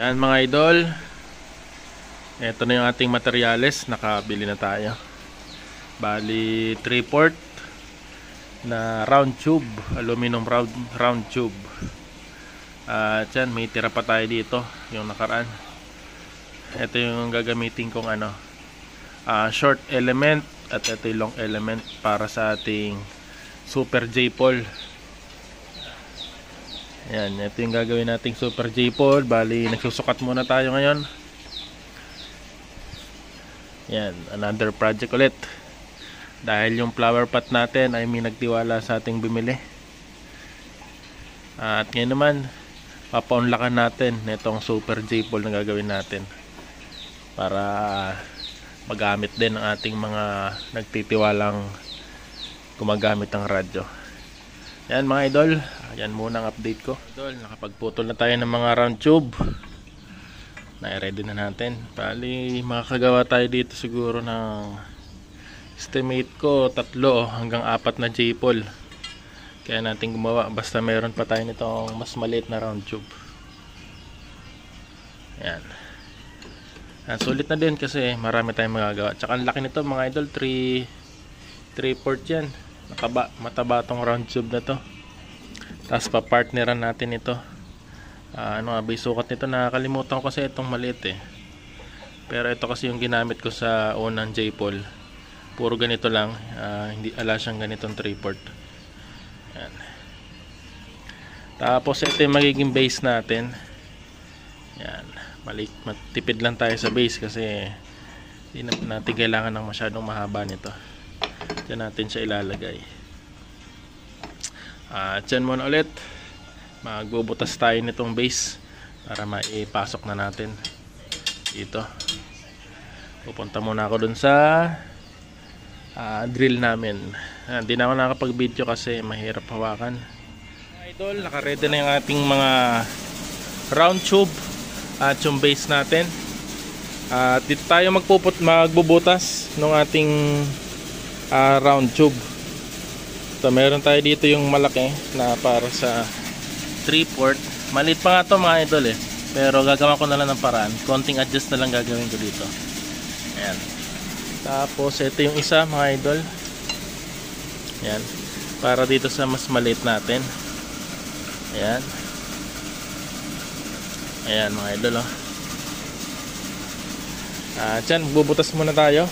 Yan mga idol, ito na yung ating materyales. Nakabili na tayo. Bali 3/4 na round tube, aluminum round tube. At yan, may tira pa tayo dito yung nakaraan. Ito yung gagamitin kong short element, at ito yung long element para sa ating super J-pole. Yan, ito yung gagawin nating super J-pole. Bali nagsusukat muna tayo ngayon. Yan, another project ulit. Dahil yung flower pot natin ay may nagtiwala sa ating bumili. At ngayon naman, papaunlakan natin itong super J-pole na gagawin natin para magamit din ng ating mga nagtitiwalang gumagamit ng radyo. Yan mga idol, yan muna ang update ko. Idol, nakapagputol na tayo ng mga round tube. Na-ready na natin. Bali, makakagawa tayo dito siguro ng estimate ko 3 hanggang 4 na J-pole. Kaya natin gumawa, basta meron pa tayo nitong mas maliit na round tube. Yan. Sulit na din kasi marami tayong magagawa. Tsaka ang laki nito mga idol, 3/4 yan. Mataba tong round tube na to. Tapos pa-partneran natin ito. Ano nga ba yung sukat nito? Nakakalimutan ko kasi itong maliit eh. Pero ito kasi yung ginamit ko sa unang J-pole. Puro ganito lang. Hindi ala siyang ganitong 3/4. Yan. Tapos ito yung magiging base natin. Yan. Matipid lang tayo sa base kasi hindi natin kailangan ng masyadong mahaba nito. Diyan natin siya ilalagay. Diyan muna ulit. Magbubutas tayo nitong base para maipasok na natin dito. Pupunta muna ako dun sa drill namin. Hindi na ako nakapag-video kasi mahirap hawakan. Mga idol, naka-ready na yung ating mga round tube at yung base natin. Dito tayo magbubutas ng ating round tube. So meron tayo dito yung malaki na para sa 3/4. Maliit pa nga to mga idol eh, pero gagawa ko na lang ng paraan. Konting adjust na lang gagawin ko dito. Ayan. Tapos ito yung isa mga idol. Ayan, para dito sa mas maliit natin. Ayan. Ayan mga idol oh. Diyan, bubutas muna tayo.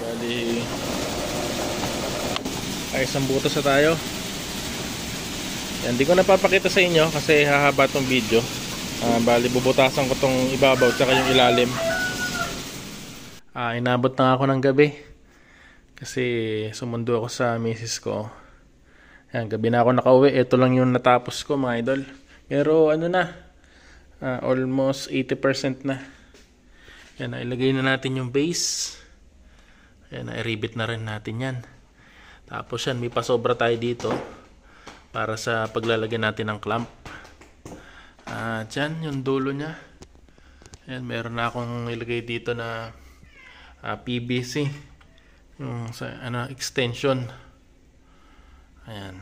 Bali, ay isang butas na tayo. Yan, di ko napapakita sa inyo kasi hahaba tong video. Bali, bubutasan ko tong ibabaw tsaka yung ilalim. Inabot na ako ng gabi kasi sumundo ako sa misis ko. Yan, gabi na ako nakauwi. Ito lang yung natapos ko mga idol. Pero ano na, almost 80% na. Yan, ilagay na natin yung base. Yan, i-rivet na rin natin yan. Tapos yan, may pasobra tayo dito para sa paglalagyan natin ng clamp. Dyan, yung dulo nya. Yan, meron na akong ilagay dito na PVC. Yung extension. Ayan.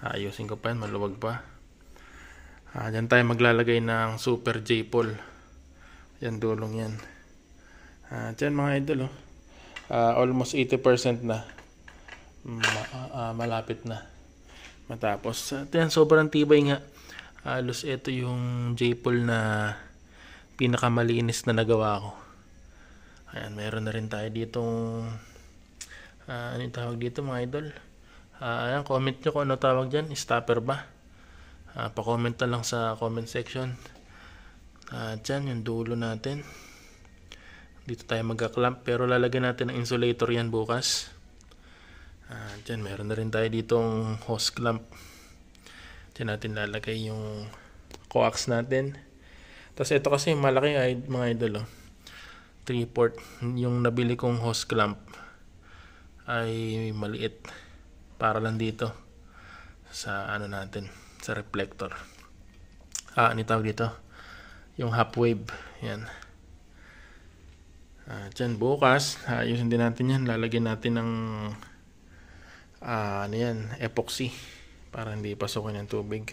Ayusin ko pa yan, maluwag pa. Dyan tayo maglalagay ng super J-pole. Yan, dulong yan. Dyan mga idol oh. Almost 80% na. Malapit na matapos. Yan, sobrang tibay nga. Halos ito yung J-pole na pinakamalinis na nagawa ko. Ayan, meron na rin tayo ditong ano yung tawag dito mga idol. Ayan, comment nyo kung ano tawag dyan. Stopper ba? Pa-comment na lang sa comment section. Dyan yung dulo natin. Dito tayo magka-clamp, pero lalagyan natin ng insulator yan bukas. Dyan, meron na rin tayo ditong hose clamp. Dyan natin lalagay yung coax natin. Tapos ito kasi malaki mga idol oh. 3/4 yung nabili kong hose clamp. ay maliit para lang dito sa ano natin, sa reflector. Ano tawag dito? Yung half wave. Yan. Dyan bukas, ayusin din natin yan. Lalagyan natin ng ano yan, epoxy para hindi pasukin ng tubig.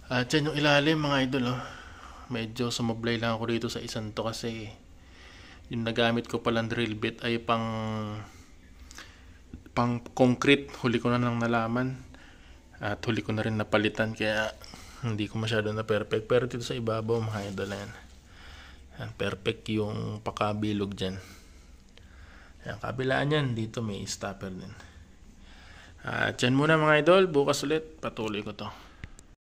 Dyan yung ilalim mga idol. Medyo sumablay lang ako dito sa isang to kasi yung nagamit ko palang drill bit ay pang concrete. Huli ko na nang nalaman at huli ko na rin napalitan, kaya hindi ko masyado na perfect. Pero dito sa ibabaw mga idol, yan perfect yung pakabilog dyan. Yan, kabilaan yan, dito may stopper din. Dyan muna mga idol, bukas ulit patuloy ko to.